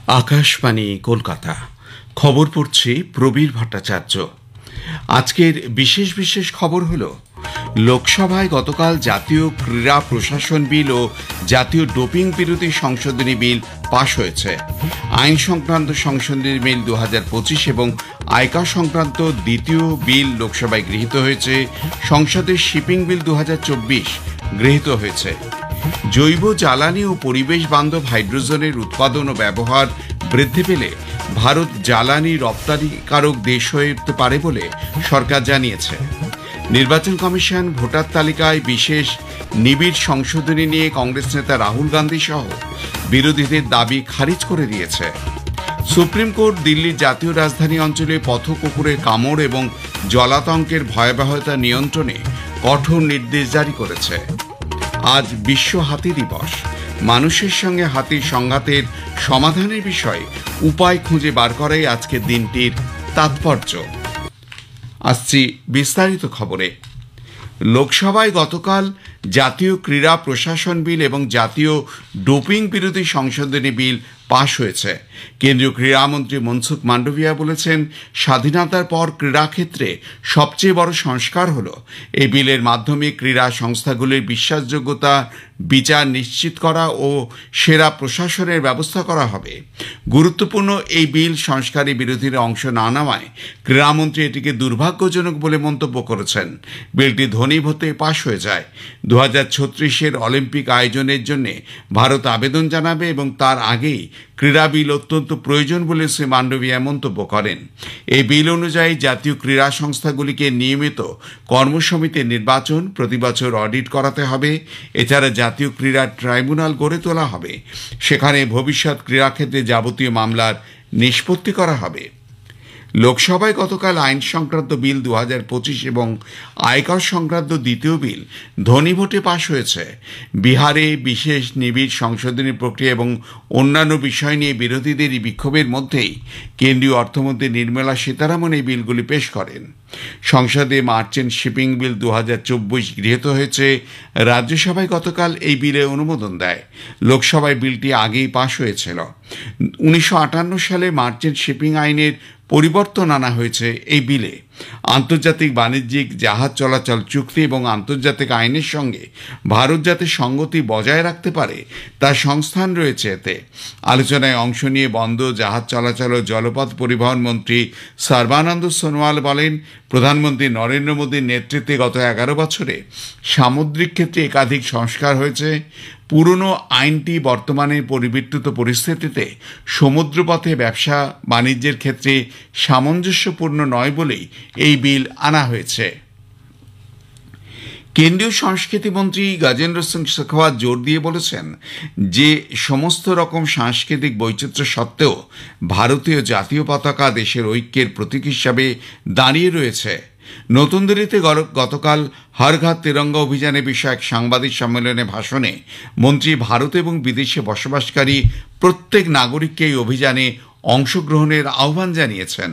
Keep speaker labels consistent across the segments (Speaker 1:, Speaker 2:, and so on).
Speaker 1: আকাশবাণী কলকাতা। খবর পড়ছি প্রবীর ভট্টাচার্য। আজকের বিশেষ বিশেষ খবর হলো, লোকসভায় গতকাল জাতীয় ক্রীড়া প্রশাসন বিল ও জাতীয় ডোপিং বিরোধী সংশোধনী বিল পাশ হয়েছে। আইন সংক্রান্ত সংশোধনী বিল 2025 এবং আয়কর সংক্রান্ত দ্বিতীয় বিল লোকসভায় গৃহীত হয়েছে। সংসদের শিপিং বিল 2024 গৃহীত হয়েছে। জৈব জ্বালানি ও পরিবেশ বান্ধব হাইড্রোজেনের উৎপাদন ও ব্যবহার বৃদ্ধি পেলে ভারত জ্বালানি রপ্তানিকারক দেশ হয়ে উঠতে পারে বলে সরকার জানিয়েছে। নির্বাচন কমিশন ভোটার তালিকায় বিশেষ নিবিড় সংশোধনী নিয়ে কংগ্রেস নেতা রাহুল গান্ধী সহ বিরোধীদের দাবি খারিজ করে দিয়েছে। সুপ্রিম কোর্ট দিল্লির জাতীয় রাজধানী অঞ্চলে পথ কুকুরের কামড় এবং জলাতঙ্কের ভয়াবহতা নিয়ন্ত্রণে কঠোর নির্দেশ জারি করেছে। আজ বিশ্ব হাতি দিবস। মানুষের সঙ্গে হাতির সংঘাতের সমাধানের বিষয়ে উপায় খুঁজে বার করাই আজকের দিনটির তাৎপর্য। আসছি বিস্তারিত খবরে। লোকসভায় গতকাল জাতীয় ক্রীড়া প্রশাসন বিল এবং জাতীয় ডোপিং বিরোধী সংশোধনী বিল পাশ হয়েছে। কেন্দ্রীয় ক্রীড়ামন্ত্রী মনসুখ মান্ডভিয়া বলেছেন, স্বাধীনতার পর ক্রীড়াক্ষেত্রে সবচেয়ে বড় সংস্কার হল এই বিলের মাধ্যমে ক্রীড়া সংস্থাগুলির বিশ্বাসযোগ্যতা বিচার নিশ্চিত করা ও সেরা প্রশাসনের ব্যবস্থা করা হবে। গুরুত্বপূর্ণ এই বিল সংস্কারে বিরোধীরা অংশ না নেওয়ায় ক্রীড়ামন্ত্রী এটিকে দুর্ভাগ্যজনক বলে মন্তব্য করেছেন। বিলটি ধনী ভোটে পাশ হয়ে যায়। 2036 অলিম্পিক আয়োজনের জন্য ভারত আবেদন জানাবে এবং তার আগেই ক্রীড়া বিল অত্যন্ত প্রয়োজন বলে শ্রী মান্ডভিয়া মন্তব্য করেন। এই বিল অনুযায়ী জাতীয় ক্রীড়া সংস্থাগুলিকে নিয়মিত কর্মসমিতির নির্বাচন, প্রতি বছর অডিট করাতে হবে। এছাড়া জাতীয় ক্রীড়া ট্রাইব্যুনাল গড়ে তোলা হবে, সেখানে ভবিষ্যৎ ক্রীড়াক্ষেত্রে যাবতীয় মামলার নিষ্পত্তি করা হবে। লোকসভায় গতকাল আইন সংক্রান্ত বিল 2025 এবং আয়কর সংক্রান্ত দ্বিতীয় বিল ধ্বনি ভোটে পাশ হয়েছে। বিহারে বিশেষ নিবিড় সংশোধনী প্রক্রিয়া এবং অন্যান্য বিষয় নিয়ে বিরোধীদের বিক্ষোভের মধ্যেই কেন্দ্রীয় অর্থমন্ত্রী নির্মলা সীতারামন এই বিলগুলি পেশ করেন। সংসদে মার্চেন্ট শিপিং বিল 2024 গৃহীত হয়েছে। রাজ্যসভায় গতকাল এই বিলে অনুমোদন দেয়। লোকসভায় বিলটি আগেই পাশ হয়েছিল। 1958 সালে মার্চেন্ট শিপিং আইনের পরিবর্তন আনা হয়েছে এই বিলে। আন্তর্জাতিক বাণিজ্যিক জাহাজ চলাচল চুক্তি এবং আন্তর্জাতিক আইনের সঙ্গে ভারত যাতে সঙ্গতি বজায় রাখতে পারে তার সংস্থান রয়েছে এতে। আলোচনায় অংশ নিয়ে বন্দর, জাহাজ চলাচল ও জলপথ পরিবহন মন্ত্রী সর্বানন্দ সোনোয়াল বলেন, প্রধানমন্ত্রী নরেন্দ্র মোদীর নেতৃত্বে গত 11 বছরে সামুদ্রিক ক্ষেত্রে একাধিক সংস্কার হয়েছে। পুরনো আইনটি বর্তমানে পরিবর্তিত পরিস্থিতিতে সমুদ্রপথে ব্যবসা বাণিজ্যের ক্ষেত্রে সামঞ্জস্যপূর্ণ নয় বলেই এই বিল আনা হয়েছে। কেন্দ্রীয় সংস্কৃতি মন্ত্রী গজেন্দ্র সিং শেখাওয়াত জোর দিয়ে বলেছেন যে সমস্ত রকম সাংস্কৃতিক বৈচিত্র্য সত্ত্বেও ভারতীয় জাতীয় পতাকা দেশের ঐক্যের প্রতীক হিসাবে দাঁড়িয়ে রয়েছে। নতুন দিল্লিতে গতকাল হর ঘর তিরঙ্গা অভিযানে বিষয়ক সাংবাদিক সম্মেলনে ভাষণে মন্ত্রী ভারত এবং বিদেশে বসবাসকারী প্রত্যেক নাগরিককে এই অভিযানে অংশগ্রহণের আহ্বান জানিয়েছেন।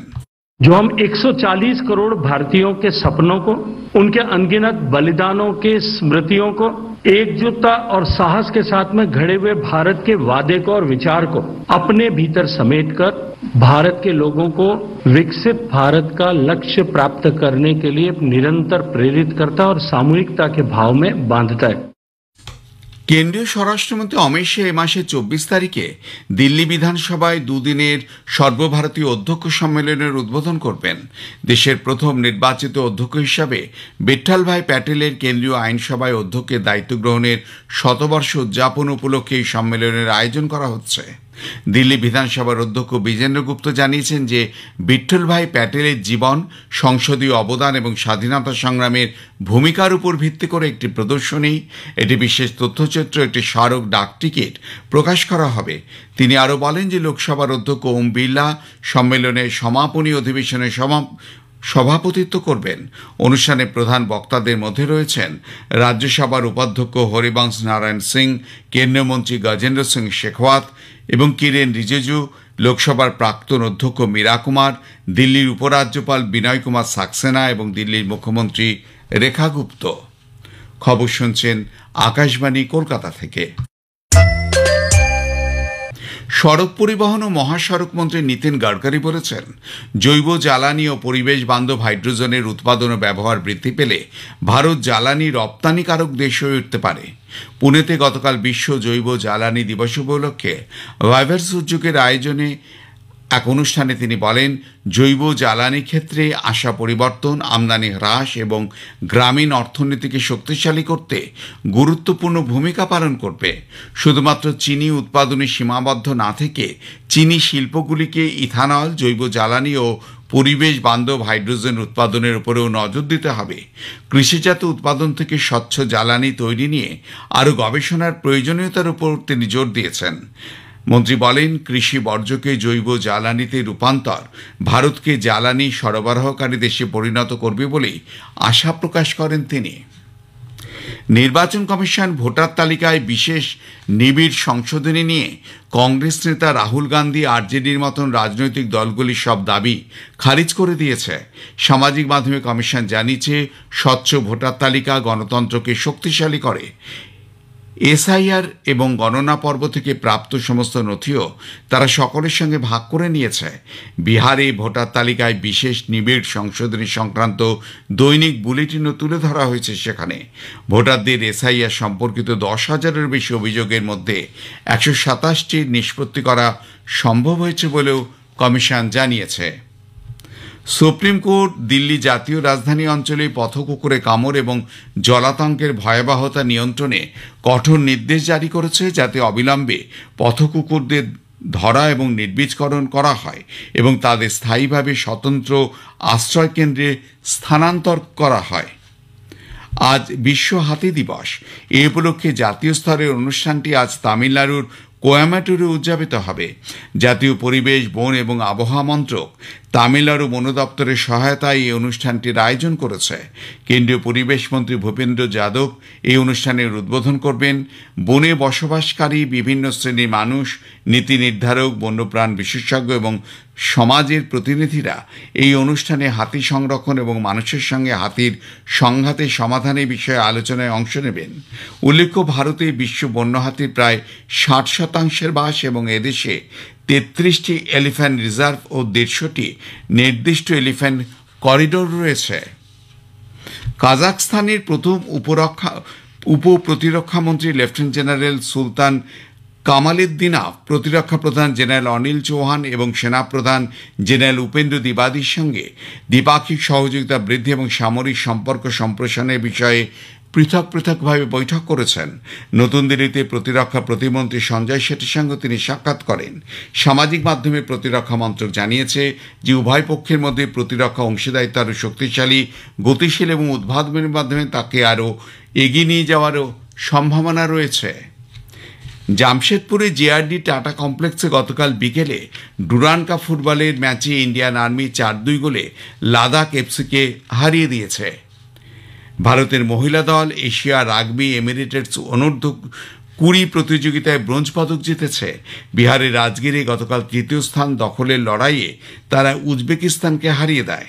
Speaker 2: जो हम 140 करोड़ भारतीयों के सपनों को, उनके अनगिनत बलिदानों के स्मृतियों को, एकजुटता और साहस के साथ में घड़े हुए भारत के वादे को और विचार को अपने भीतर समेटकर भारत के लोगों को विकसित भारत का लक्ष्य प्राप्त करने के लिए निरंतर प्रेरित करता और सामूहिकता के भाव में बांधता है।
Speaker 1: কেন্দ্রীয় স্বরাষ্ট্রমন্ত্রী অমিত শাহ এই মাসের 24 তারিখে দিল্লি বিধানসভায় দুদিনের সর্বভারতীয় অধ্যক্ষ সম্মেলনের উদ্বোধন করবেন। দেশের প্রথম নির্বাচিত অধ্যক্ষ হিসাবে বিঠ্ঠলভাই প্যাটেলের কেন্দ্রীয় আইনসভায় অধ্যক্ষের দায়িত্ব গ্রহণের শতবর্ষ উদযাপন উপলক্ষে এই সম্মেলনের আয়োজন করা হচ্ছে। দিল্লি বিধানসভার অধ্যক্ষ বিজেন্দ্র গুপ্ত জানিয়েছেন যে বিঠ্ঠলভাই প্যাটেলের জীবন, সংসদীয় অবদান এবং স্বাধীনতা সংগ্রামের ভূমিকার উপর ভিত্তি করে একটি প্রদর্শনী, একটি বিশেষ তথ্যচিত্র, একটি স্মারক ডাক টিকিট প্রকাশ করা হবে। তিনি আরও বলেন যে লোকসভার অধ্যক্ষ ওম বিড়লা সম্মেলনের সমাপনী অধিবেশনে সভাপতিত্ব করবেন। অনুষ্ঠানে প্রধান বক্তাদের মধ্যে রয়েছেন রাজ্যসভার উপাধ্যক্ষ হরিবংশ নারায়ণ সিং, কেন্দ্রীয় মন্ত্রী গজেন্দ্র সিং শেখাওয়াত এবং কিরেন রিজিজু, লোকসভার প্রাক্তন অধ্যক্ষ মীরা কুমার, দিল্লির উপরাজ্যপাল বিনয় কুমার সাক্সেনা এবং দিল্লির মুখ্যমন্ত্রী রেখা গুপ্ত। খবর শুনছেন আকাশবাণী কলকাতা থেকে। সড়ক পরিবহন ও মহাসড়ক মন্ত্রী নীতিন গডকরি বলেছেন, জৈব জ্বালানি ও পরিবেশ বান্ধব হাইড্রোজেনের উৎপাদন ও ব্যবহার বৃদ্ধি পেলে ভারত জ্বালানি রপ্তানিকারক দেশ হয়ে উঠতে পারে। পুনেতে গতকাল বিশ্ব জৈব জ্বালানি দিবস উপলক্ষে ভাইভার্স উদ্যোগের আয়োজনে এক অনুষ্ঠানে তিনি বলেন, জৈব জ্বালানি ক্ষেত্রে আসা পরিবর্তন আমদানি হ্রাস এবং গ্রামীণ অর্থনীতিকে শক্তিশালী করতে গুরুত্বপূর্ণ ভূমিকা পালন করবে। শুধুমাত্র চিনি উৎপাদনে সীমাবদ্ধ না থেকে চিনি শিল্পগুলিকে ইথানল, জৈব জ্বালানি ও পরিবেশ বান্ধব হাইড্রোজেন উৎপাদনের উপরেও নজর দিতে হবে। কৃষিজাত উৎপাদন থেকে স্বচ্ছ জ্বালানি তৈরি নিয়ে আরও গবেষণার প্রয়োজনীয়তার উপর তিনি জোর দিয়েছেন। মন্ত্রী বলেন, কৃষি বর্জ্যকে জৈব জ্বালানিতে রূপান্তর ভারতকে জ্বালানি সরবরাহকারী দেশে পরিণত করবে বলেই আশা প্রকাশ করেন তিনি। নির্বাচন কমিশন ভোটার তালিকায় বিশেষ নিবিড় সংশোধনী নিয়ে কংগ্রেস নেতা রাহুল গান্ধী, আরজেডির মতন রাজনৈতিক দলগুলির সব দাবি খারিজ করে দিয়েছে। সামাজিক মাধ্যমে কমিশন জানিয়েছে, স্বচ্ছ ভোটার তালিকা গণতন্ত্রকে শক্তিশালী করে। এসআইআর এবং গণনা পর্ব থেকে প্রাপ্ত সমস্ত নথিও তারা সকলের সঙ্গে ভাগ করে নিয়েছে। বিহারে ভোটার তালিকায় বিশেষ নিবিড় সংশোধনী সংক্রান্ত দৈনিক বুলেটিনও তুলে ধরা হয়েছে। সেখানে ভোটারদের এসআইআর সম্পর্কিত 10,000-এর বেশি অভিযোগের মধ্যে 127টির নিষ্পত্তি করা সম্ভব হয়েছে বলেও কমিশন জানিয়েছে। সুপ্রিম কোর্ট দিল্লি জাতীয় রাজধানী অঞ্চলে পথকুকুরে কামড় এবং জলাতঙ্কের ভয়াবহতা নিয়ন্ত্রণে কঠোর নির্দেশ জারি করেছে, যাতে অবিলম্বে পথকুকুরদের ধরা এবং নির্বীজকরণ করা হয় এবং তাদের স্থায়ীভাবে স্বতন্ত্র আশ্রয় কেন্দ্রে স্থানান্তর করা হয়। আজ বিশ্ব হাতি দিবস। এ উপলক্ষে জাতীয় স্তরের অনুষ্ঠানটি আজ তামিলনাড়ুর কোয়ামাটুরে উদযাপিত হবে। জাতীয় পরিবেশ, বন এবং আবহাওয়া মন্ত্রক তামিলনাড়ু বন দপ্তরের সহায়তায় এই অনুষ্ঠানটির আয়োজন করেছে। কেন্দ্রীয় পরিবেশ মন্ত্রী ভূপেন্দ্র যাদব এই অনুষ্ঠানের উদ্বোধন করবেন। বনে বসবাসকারী বিভিন্ন শ্রেণীর মানুষ, নীতি নির্ধারক, বন্যপ্রাণ বিশেষজ্ঞ এবং সমাজের প্রতিনিধিরা এই অনুষ্ঠানে হাতি সংরক্ষণ এবং মানুষের সঙ্গে হাতির সংঘাতের সমাধানের বিষয়ে আলোচনায় অংশ নেবেন। উল্লেখ্য, ভারতে বিশ্ব বন্য হাতির প্রায় 60% বাস এবং এদেশে 33টি এলিফ্যান্ট রিজার্ভ ও 150টি নির্দিষ্ট এলিফ্যান্ট করিডোর রয়েছে। কাজাখস্তানের প্রথম উপ প্রতিরক্ষা মন্ত্রী লেফটেন্যান্ট জেনারেল সুলতান কামালুদ্দিনভ, প্রতিরক্ষা প্রধান জেনারেল অনিল চৌহান এবং সেনাপ্রধান জেনারেল উপেন্দ্র দ্বিবেদীর সঙ্গে দ্বিপাক্ষিক সহযোগিতা বৃদ্ধি এবং সামরিক সম্পর্ক সম্প্রসারণের বিষয়ে পৃথক পৃথকভাবে বৈঠক করেছেন। নতুন দিল্লিতে প্রতিরক্ষা প্রতিমন্ত্রী সঞ্জয় শেঠির সঙ্গে তিনি সাক্ষাৎ করেন। সামাজিক মাধ্যমে প্রতিরক্ষা মন্ত্রক জানিয়েছে যে উভয় পক্ষের মধ্যে প্রতিরক্ষা অংশীদারিত্ব আরও শক্তিশালী, গতিশীল এবং উদ্ভাবনের মাধ্যমে তাকে আরও এগিয়ে নিয়ে যাওয়ারও সম্ভাবনা রয়েছে। জামশেদপুরে জেআরডি টাটা কমপ্লেক্সে গতকাল বিকেলে ডুরান্ড কাপ ফুটবলের ম্যাচে ইন্ডিয়ান আর্মি 4-2 গোলে লাদাখ এফসিকে হারিয়ে দিয়েছে। ভারতের মহিলা দল এশিয়া রাগবি এমিরেটস অনূর্ধ্ব-20 প্রতিযোগিতায় ব্রোঞ্জ পদক জিতেছে। বিহারের রাজগিরে গতকাল তৃতীয় স্থান দখলের লড়াইয়ে তারা উজবেকিস্তানকে হারিয়ে দেয়।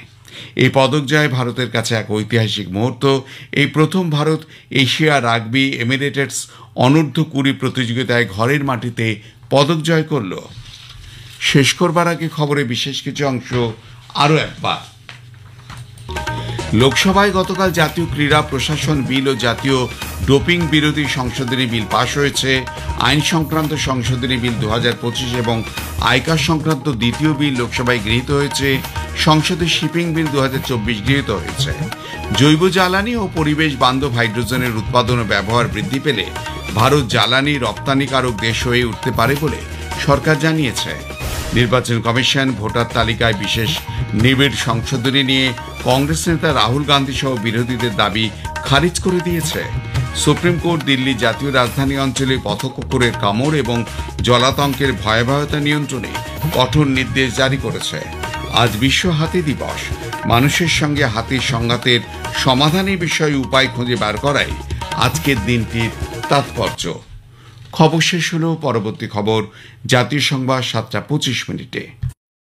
Speaker 1: এই পদক জয় ভারতের কাছে এক ঐতিহাসিক মুহূর্ত। এই প্রথম ভারত এশিয়া রাগবি এমিরেটস অনূর্ধ্ব-20 প্রতিযোগিতায় ঘরের মাটিতে পদক জয় করল। শেষ করবার আগে খবরে বিশেষ কিছু অংশ আরও একবার। লোকসভায় গতকাল জাতীয় ক্রীড়া প্রশাসন বিল ও জাতীয় ডোপিং বিরোধী সংশোধনী বিল পাশ হয়েছে। আইন সংক্রান্ত সংশোধনী বিল 2025 এবং আয়কর সংক্রান্ত দ্বিতীয় বিল লোকসভায় গৃহীত হয়েছে। সংসদে শিপিং বিল 2024 গৃহীত হয়েছে। জৈব জ্বালানি ও পরিবেশ বান্ধব হাইড্রোজেনের উৎপাদন ও ব্যবহার বৃদ্ধি পেলে ভারত জ্বালানি রপ্তানিকারক দেশ হয়ে উঠতে পারে বলে সরকার জানিয়েছে। নির্বাচন কমিশন ভোটার তালিকায় বিশেষ নিবিড় সংশোধনী নিয়ে কংগ্রেস নেতা রাহুল গান্ধী সহ বিরোধীদের দাবি খারিজ করে দিয়েছে। সুপ্রিম কোর্ট দিল্লি জাতীয় রাজধানী অঞ্চলে পথকুকুরের কামড় এবং জলাতঙ্কের ভয়াবহতা নিয়ন্ত্রণে কঠোর নির্দেশ জারি করেছে। আজ বিশ্ব হাতি দিবস। মানুষের সঙ্গে হাতির সংঘাতের সমাধানের বিষয়ে উপায় খুঁজে বার করাই আজকের দিনটির তাৎপর্য। খবর শেষ হলো। পরবর্তী খবর জাতীয় সংবাদ 7টা 25 মিনিটে।